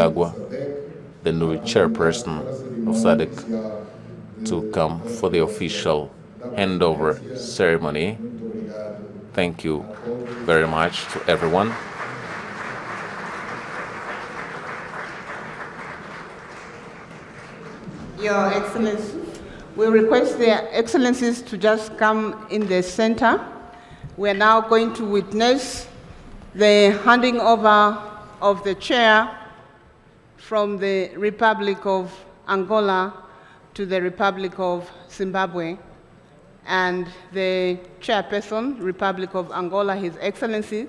Mnangagwa, the new chairperson of SADC, to come for the official handover ceremony. Thank you very much to everyone. Your Excellency, we request their Excellencies to just come in the center. We are now going to witness the handing over of the chair from the Republic of Angola to the Republic of Zimbabwe. And the chairperson, Republic of Angola, His Excellency,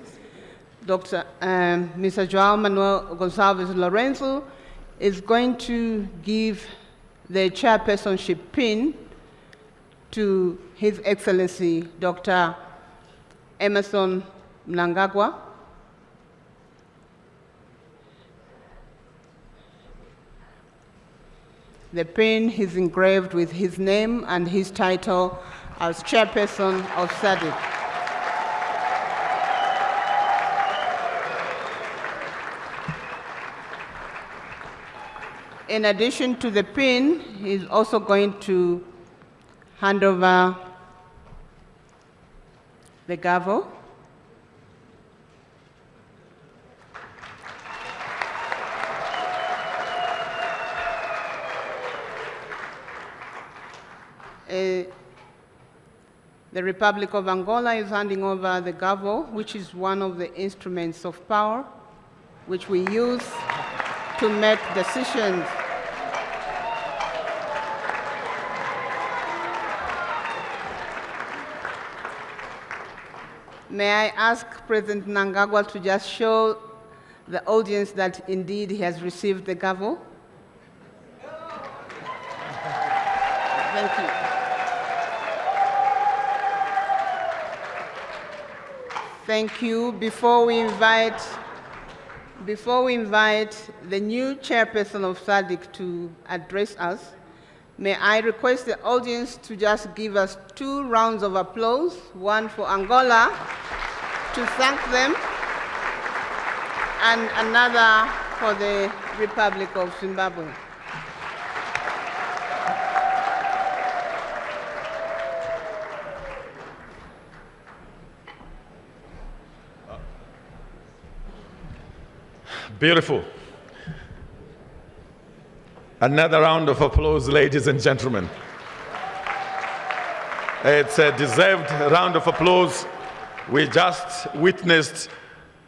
Mr. João Manuel Gonçalves Lorenzo, is going to give the chairpersonship pin to His Excellency, Dr. Emmerson Mnangagwa. The pin is engraved with his name and his title as chairperson of SADC. In addition to the pin, he's also going to hand over the gavel. The Republic of Angola is handing over the gavel, which is one of the instruments of power which we use to make decisions. May I ask President Mnangagwa to just show the audience that indeed he has received the gavel? Thank you. Thank you. Before we invite the new chairperson of SADC to address us, may I request the audience to just give us 2 rounds of applause, one for Angola to thank them, and another for the Republic of Zimbabwe. Beautiful. Another round of applause, ladies and gentlemen. It's a deserved round of applause. We just witnessed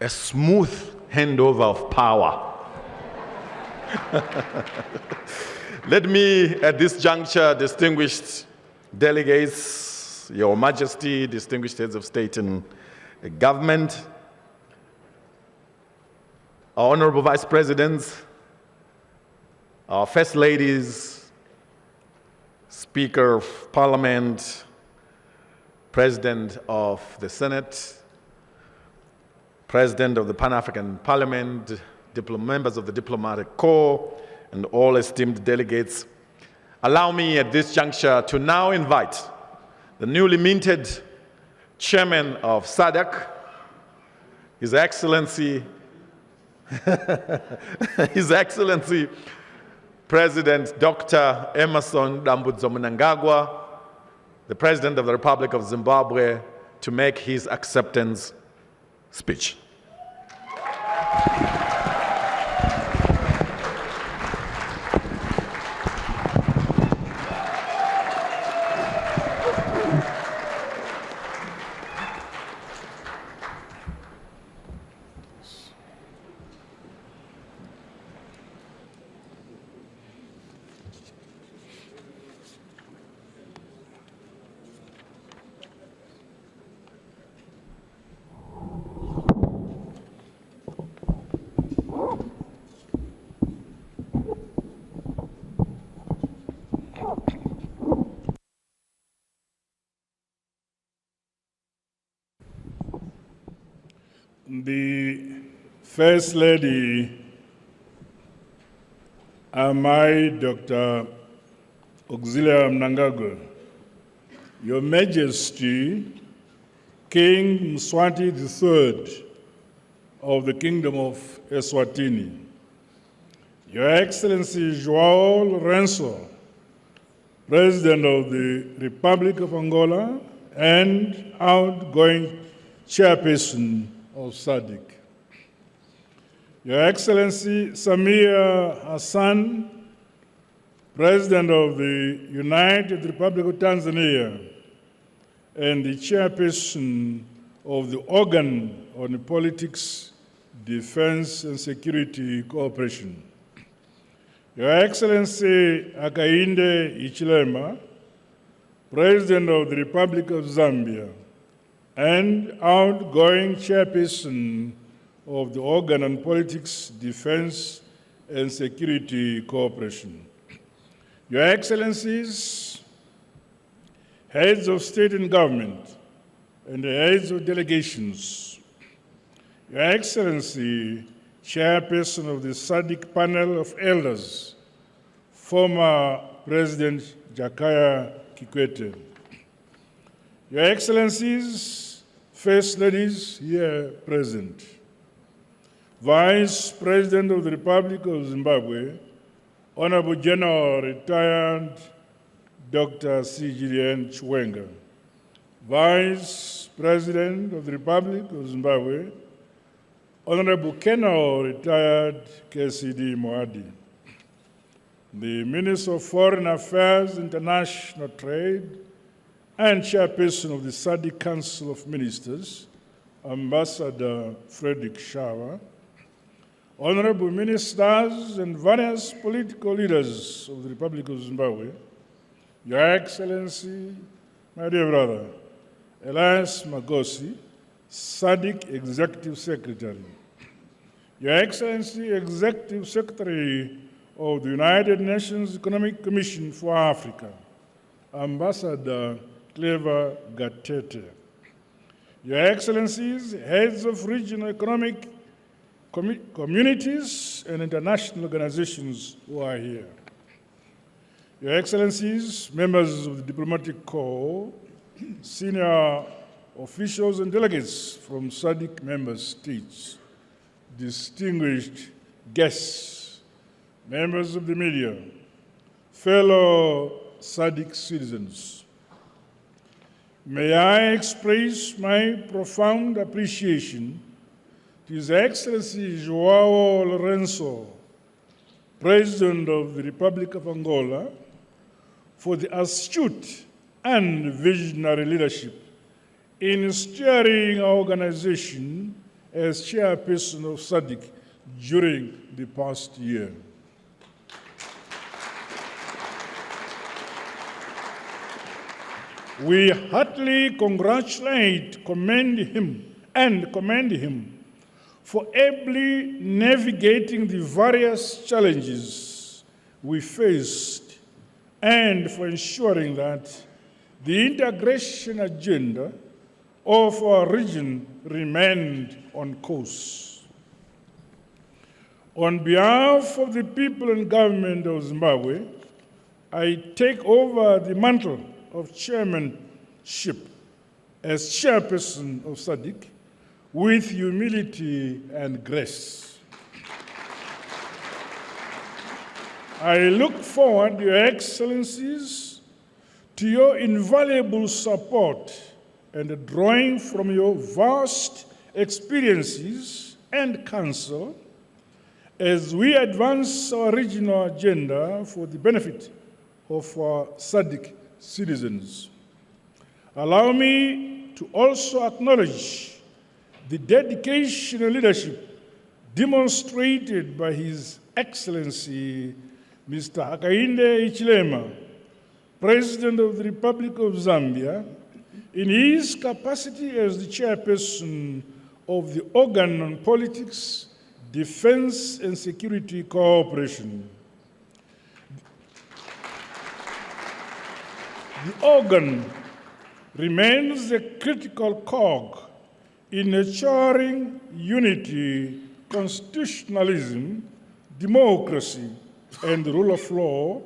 a smooth handover of power. Let me, at this juncture, distinguished delegates, Your Majesty, distinguished heads of state and government, our honorable vice presidents, our first ladies, Speaker of Parliament, President of the Senate, President of the Pan-African Parliament, members of the Diplomatic Corps, and all esteemed delegates. Allow me at this juncture to now invite the newly minted chairman of SADC, His Excellency, His Excellency, President Dr. Emmerson Mnangagwa, the President of the Republic of Zimbabwe, to make his acceptance speech. The First Lady, I, Dr. Auxilia Mnangagwa, Your Majesty, King Mswati III of the Kingdom of Eswatini, Your Excellency João Lourenço, President of the Republic of Angola and outgoing Chairperson of SADC. Your Excellency Samia Hassan, President of the United Republic of Tanzania and the Chairperson of the Organ on Politics, Defense and Security Cooperation. Your Excellency Hakainde Hichilema, President of the Republic of Zambia and outgoing Chairperson of the Organ on Politics, Defense and Security Cooperation. Your Excellencies, heads of state and government, and the heads of delegations, Your Excellency, Chairperson of the SADC panel of elders, former President Jakaya Kikwete, Your Excellencies, First Ladies here present, Vice President of the Republic of Zimbabwe, Honorable General Retired Dr. C. Julian Chiwenga, Vice President of the Republic of Zimbabwe, Honorable Colonel Retired KCD Moadi, the Minister of Foreign Affairs, International Trade, and Chairperson of the SADC Council of Ministers, Ambassador Frederick Shawa, Honorable Ministers and various political leaders of the Republic of Zimbabwe, Your Excellency, my dear brother, Elias Magosi, SADC Executive Secretary, Your Excellency, Executive Secretary of the United Nations Economic Commission for Africa, Ambassador Clever Gatete, Your Excellencies, heads of regional economic communities and international organizations who are here, Your Excellencies, members of the Diplomatic Corps, senior officials and delegates from SADC member states, distinguished guests, members of the media, fellow SADC citizens, may I express my profound appreciation to His Excellency João Lourenço, President of the Republic of Angola, for the astute and visionary leadership in steering our organization as chairperson of SADC during the past year. We heartily congratulate, commend him for ably navigating the various challenges we faced and for ensuring that the integration agenda of our region remained on course. On behalf of the people and government of Zimbabwe, I take over the mantle of chairmanship as chairperson of SADC with humility and grace. I look forward, Your Excellencies, to your invaluable support and drawing from your vast experiences and counsel as we advance our regional agenda for the benefit of our SADC citizens. Allow me to also acknowledge the dedication and leadership demonstrated by His Excellency Mr. Hakainde Hichilema, President of the Republic of Zambia, in his capacity as the chairperson of the Organ on Politics, Defense and Security Cooperation. The organ remains a critical cog in nurturing unity, constitutionalism, democracy, and the rule of law,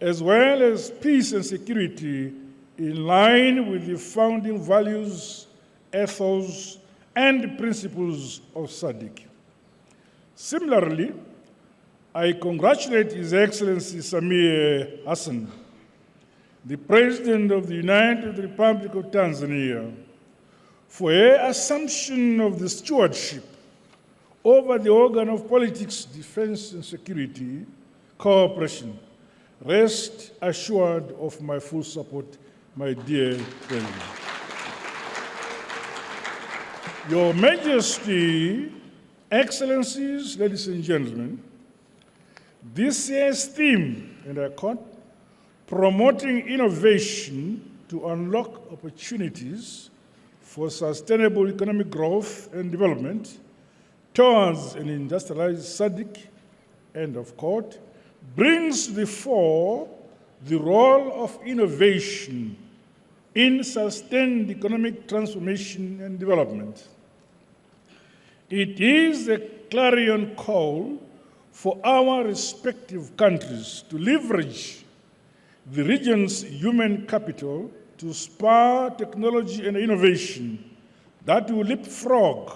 as well as peace and security in line with the founding values, ethos, and principles of SADC. Similarly, I congratulate His Excellency Samia Hassan, the President of the United Republic of Tanzania, for her assumption of the stewardship over the organ of politics, defense, and security cooperation. Rest assured of my full support, my dear President. Your Majesty, Excellencies, ladies and gentlemen, this year's theme, and I quote, promoting innovation to unlock opportunities for sustainable economic growth and development towards an industrialized SADC, end of quote, brings to the fore the role of innovation in sustained economic transformation and development. It is a clarion call for our respective countries to leverage the region's human capital to spur technology and innovation that will leapfrog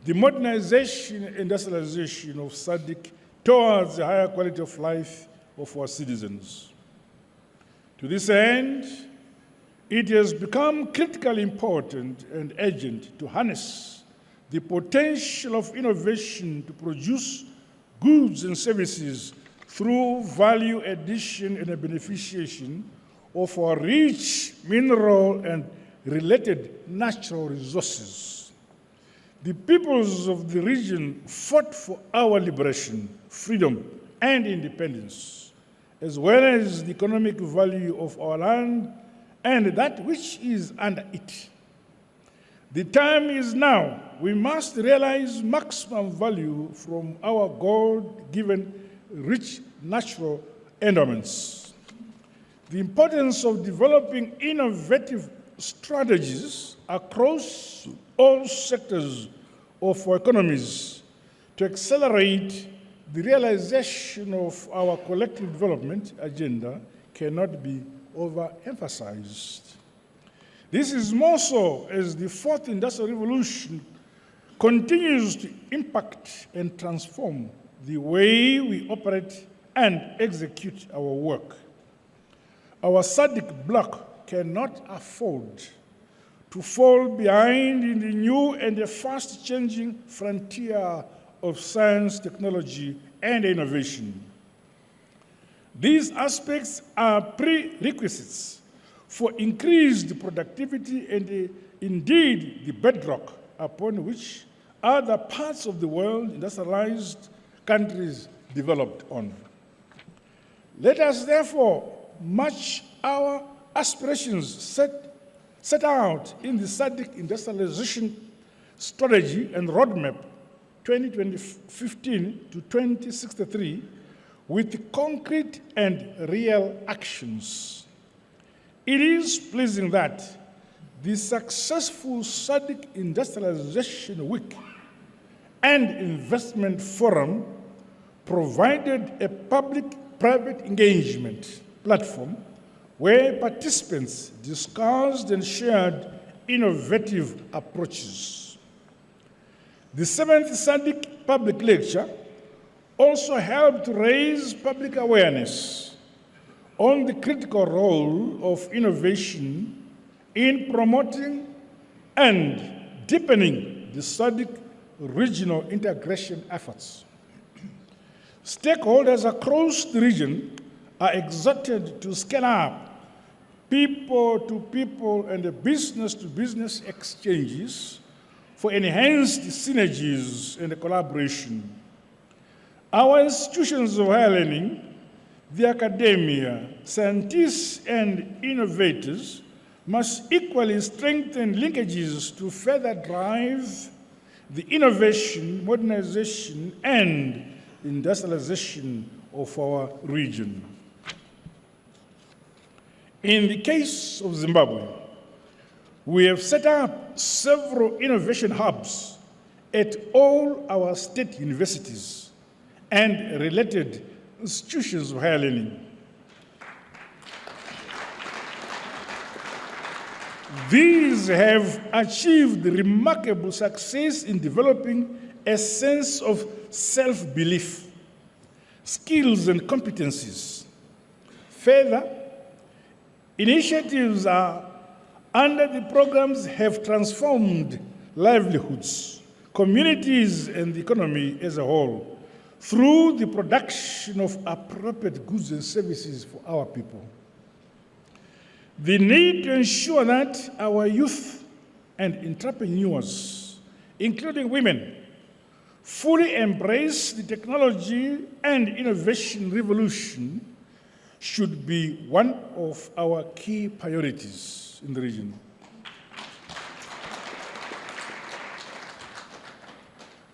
the modernization and industrialization of SADC towards a higher quality of life of our citizens. To this end, it has become critically important and urgent to harness the potential of innovation to produce goods and services through value addition and a beneficiation of our rich mineral and related natural resources. The peoples of the region fought for our liberation, freedom, and independence, as well as the economic value of our land and that which is under it. The time is now. We must realize maximum value from our God-given rich natural endowments. The importance of developing innovative strategies across all sectors of our economies to accelerate the realization of our collective development agenda cannot be overemphasized. This is more so as the fourth industrial revolution continues to impact and transform the way we operate and execute our work. Our SADC bloc cannot afford to fall behind in the new and the fast-changing frontier of science, technology, and innovation. These aspects are prerequisites for increased productivity and indeed the bedrock upon which other parts of the world, industrialized countries, developed on. Let us therefore match our aspirations set out in the SADC industrialization strategy and roadmap 2015 to 2063 with concrete and real actions. It is pleasing that the successful SADC Industrialization Week and Investment Forum provided a public-private engagement platform where participants discussed and shared innovative approaches. The 7th SADC public lecture also helped raise public awareness on the critical role of innovation in promoting and deepening the SADC regional integration efforts. Stakeholders across the region are exhorted to scale up people-to-people and business-to-business exchanges for enhanced synergies and collaboration. Our institutions of higher learning, the academia, scientists, and innovators must equally strengthen linkages to further drive the innovation, modernization, and industrialization of our region. In the case of Zimbabwe, we have set up several innovation hubs at all our state universities and related institutions of higher learning. These have achieved remarkable success in developing a sense of self-belief, skills and competencies. Further, initiatives under the programs have transformed livelihoods, communities, and the economy as a whole through the production of appropriate goods and services for our people. The need to ensure that our youth and entrepreneurs, including women, fully embrace the technology and innovation revolution should be one of our key priorities in the region.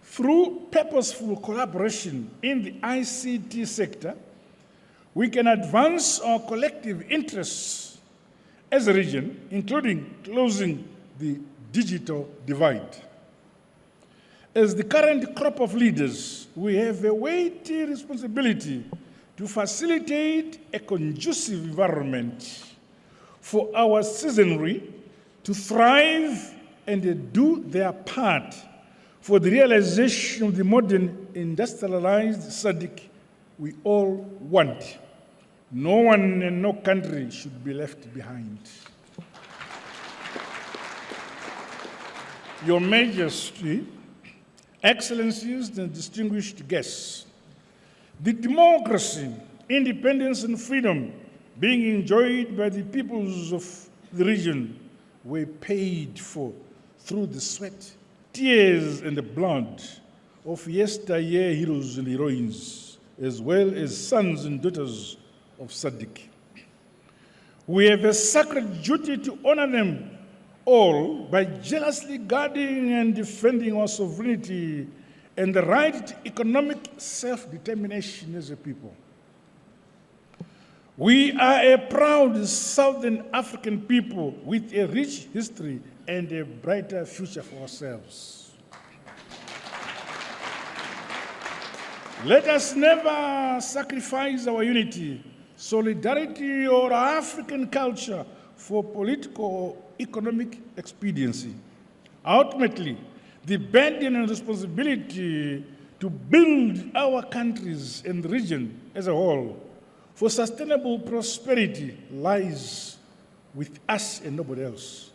Through purposeful collaboration in the ICT sector, we can advance our collective interests as a region, including closing the digital divide. As the current crop of leaders, we have a weighty responsibility to facilitate a conducive environment for our citizenry to thrive and do their part for the realization of the modern industrialized SADC we all want. No one and no country should be left behind. Your Majesty, Excellencies and distinguished guests, the democracy, independence and freedom being enjoyed by the peoples of the region were paid for through the sweat, tears and the blood of yesteryear heroes and heroines, as well as sons and daughters of SADC. We have a sacred duty to honor them all by jealously guarding and defending our sovereignty and the right to economic self-determination as a people. We are a proud Southern African people with a rich history and a brighter future for ourselves. Let us never sacrifice our unity, solidarity, or our African culture for political or economic expediency. Ultimately, the burden and responsibility to build our countries and the region as a whole for sustainable prosperity lies with us and nobody else,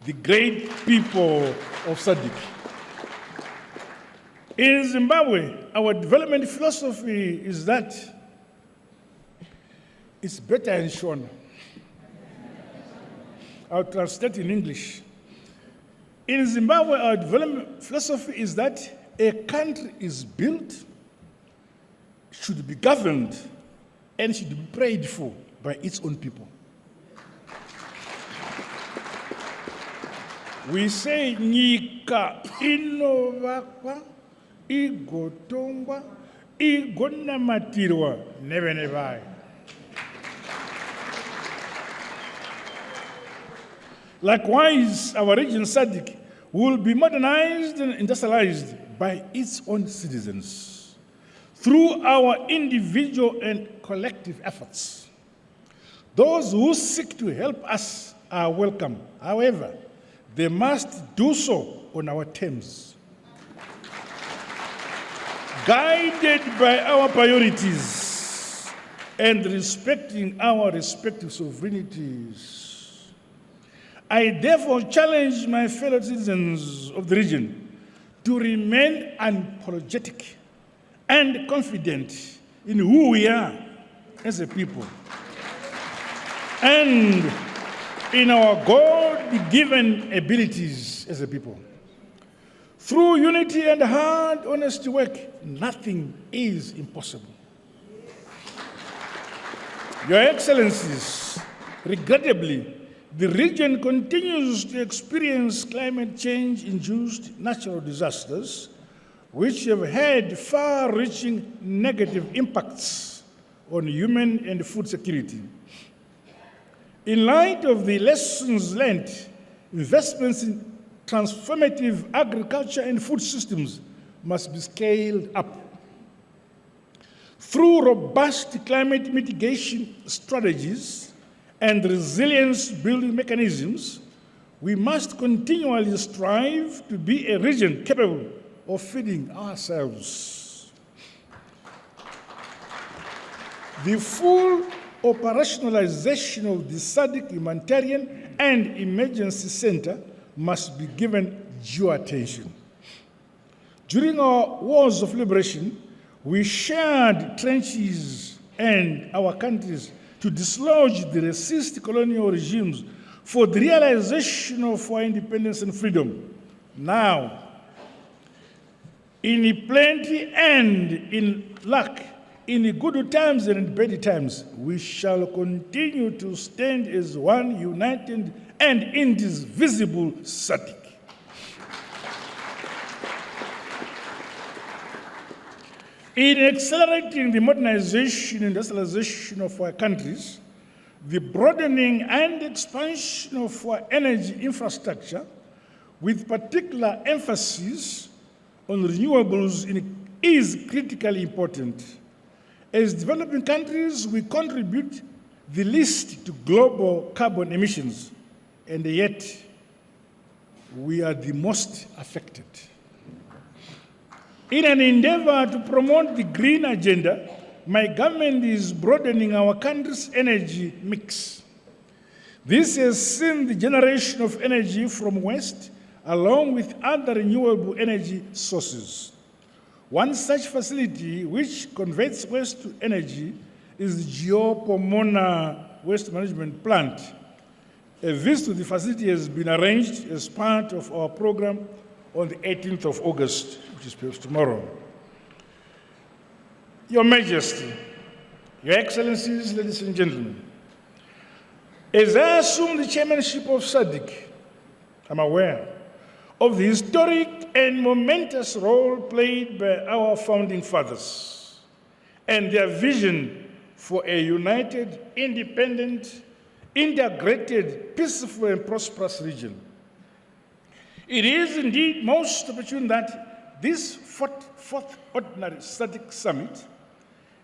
the great people of SADC. In Zimbabwe, our development philosophy is that it's better in Shona. I'll translate in English. In Zimbabwe, our development philosophy is that a country is built, should be governed, and should be prayed for by its own people. We say, Nyika inovakwa, igotongwa, igonamatirwa, never, never. Likewise, our region SADC will be modernized and industrialized by its own citizens through our individual and collective efforts. Those who seek to help us are welcome. However, they must do so on our terms, guided by our priorities and respecting our respective sovereignties. I therefore challenge my fellow citizens of the region to remain unapologetic and confident in who we are as a people and in our God-given abilities as a people. Through unity and hard, honest work, nothing is impossible. Your Excellencies, regrettably, the region continues to experience climate change-induced natural disasters, which have had far-reaching negative impacts on human and food security. In light of the lessons learned, investments in transformative agriculture and food systems must be scaled up. Through robust climate mitigation strategies and resilience-building mechanisms, we must continually strive to be a region capable of feeding ourselves. The full operationalization of the SADC Humanitarian and Emergency Center must be given due attention. During our wars of liberation, we shared trenches and our countries to dislodge the racist colonial regimes for the realization of our independence and freedom. Now, in plenty and in luck, in good times and in bad times, we shall continue to stand as one united and indivisible SADC. In accelerating the modernization and industrialization of our countries, the broadening and expansion of our energy infrastructure, with particular emphasis on renewables, is critically important. As developing countries, we contribute the least to global carbon emissions, and yet we are the most affected. In an endeavor to promote the green agenda, my government is broadening our country's energy mix. This has seen the generation of energy from waste, along with other renewable energy sources. One such facility which converts waste to energy is the Geopomona Waste Management Plant. A visit to the facility has been arranged as part of our program on the 18th of August, which is perhaps tomorrow. Your Majesty, Your Excellencies, ladies and gentlemen, as I assume the chairmanship of SADC, I'm aware of the historic and momentous role played by our founding fathers and their vision for a united, independent, integrated, peaceful, and prosperous region. It is indeed most opportune that this fourth ordinary SADC summit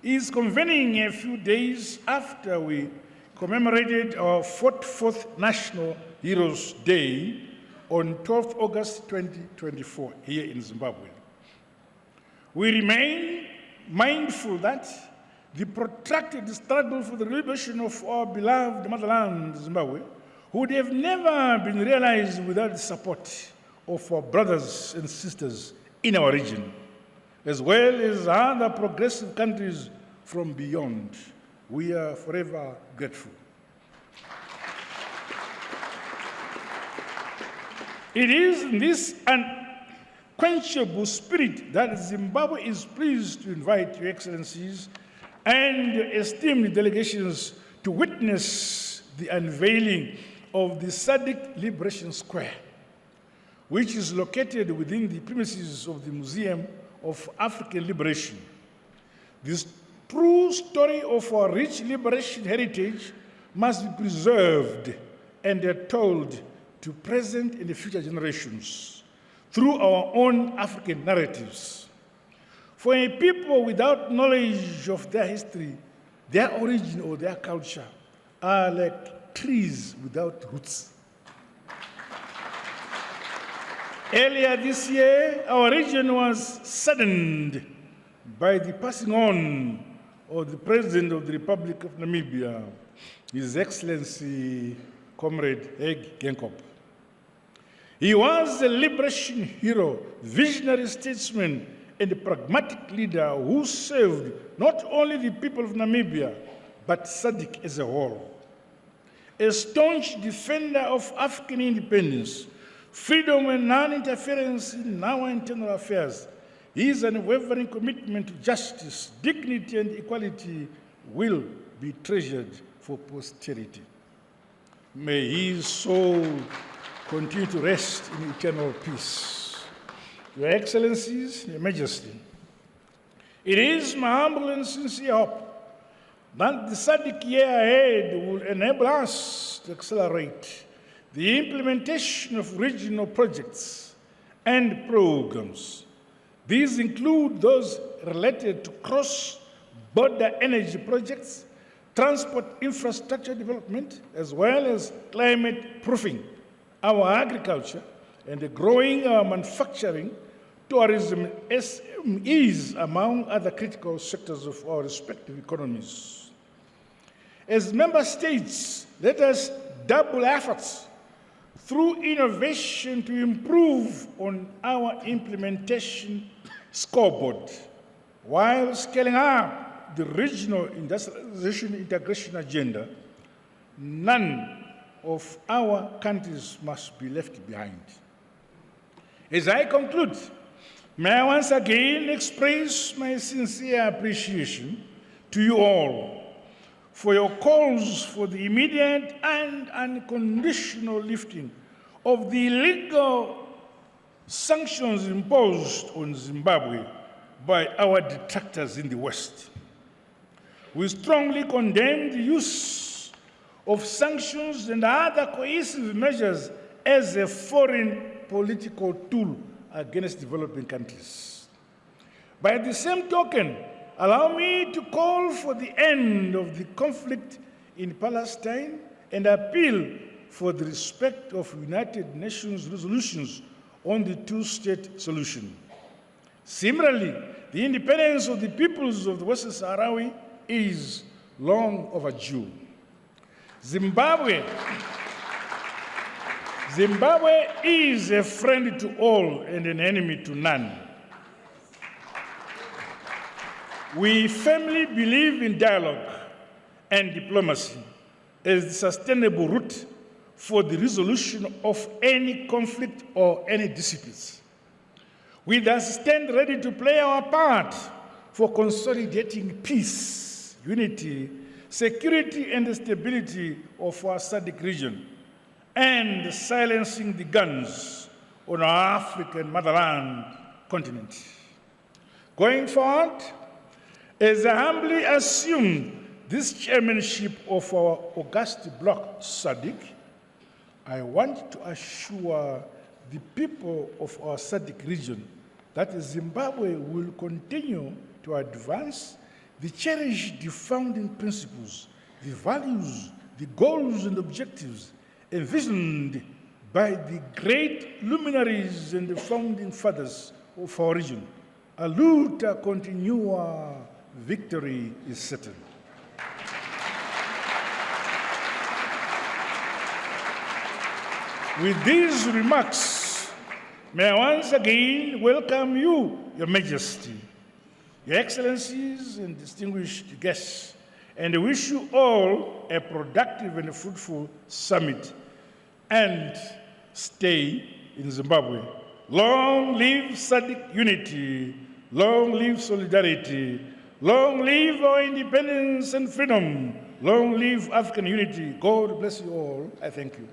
is convening a few days after we commemorated our 44th National Heroes Day on 12th August 2024 here in Zimbabwe. We remain mindful that the protracted struggle for the liberation of our beloved motherland, Zimbabwe, would have never been realized without the support of our brothers and sisters in our region, as well as other progressive countries from beyond. We are forever grateful. It is in this unquenchable spirit that Zimbabwe is pleased to invite Your Excellencies and your esteemed delegations to witness the unveiling of the SADC Liberation Square, which is located within the premises of the Museum of African Liberation. This true story of our rich liberation heritage must be preserved and told to present and future generations through our own African narratives. For a people without knowledge of their history, their origin or their culture are like trees without roots. Earlier this year, our region was saddened by the passing on of the President of the Republic of Namibia, His Excellency Comrade Hage Geingob. He was a liberation hero, visionary statesman, and a pragmatic leader who served not only the people of Namibia, but SADC as a whole. A staunch defender of African independence, freedom and non-interference in our internal affairs, his unwavering commitment to justice, dignity, and equality will be treasured for posterity. May his soul continue to rest in eternal peace. Your Excellencies, Your Majesty, it is my humble and sincere hope that the SADC year ahead will enable us to accelerate the implementation of regional projects and programs. These include those related to cross-border energy projects, transport infrastructure development, as well as climate proofing, our agriculture, and growing our manufacturing tourism is among other critical sectors of our respective economies. As member states, let us double efforts through innovation to improve on our implementation scoreboard, while scaling up the regional industrialization integration agenda. None of our countries must be left behind. As I conclude, may I once again express my sincere appreciation to you all for your calls for the immediate and unconditional lifting of the illegal sanctions imposed on Zimbabwe by our detractors in the West. We strongly condemn the use of sanctions and other coercive measures as a foreign political tool against developing countries. By the same token, allow me to call for the end of the conflict in Palestine and appeal for the respect of United Nations resolutions on the two-state solution. Similarly, the independence of the peoples of the Western Sahrawi is long overdue. Zimbabwe is a friend to all and an enemy to none. We firmly believe in dialogue and diplomacy as the sustainable route for the resolution of any conflict or any disputes. We thus stand ready to play our part for consolidating peace, unity, security, and stability of our SADC region, and silencing the guns on our African motherland continent. Going forward, as I humbly assume this chairmanship of our august bloc SADC, I want to assure the people of our SADC region that Zimbabwe will continue to advance the cherished founding principles, the values, the goals and objectives envisioned by the great luminaries and the founding fathers of our region. A luta continua, victory is certain. With these remarks, may I once again welcome you, Your Majesty, Your Excellencies and distinguished guests, and wish you all a productive and fruitful summit and stay in Zimbabwe. Long live SADC unity, long live solidarity, long live our independence and freedom, long live African unity. God bless you all. I thank you.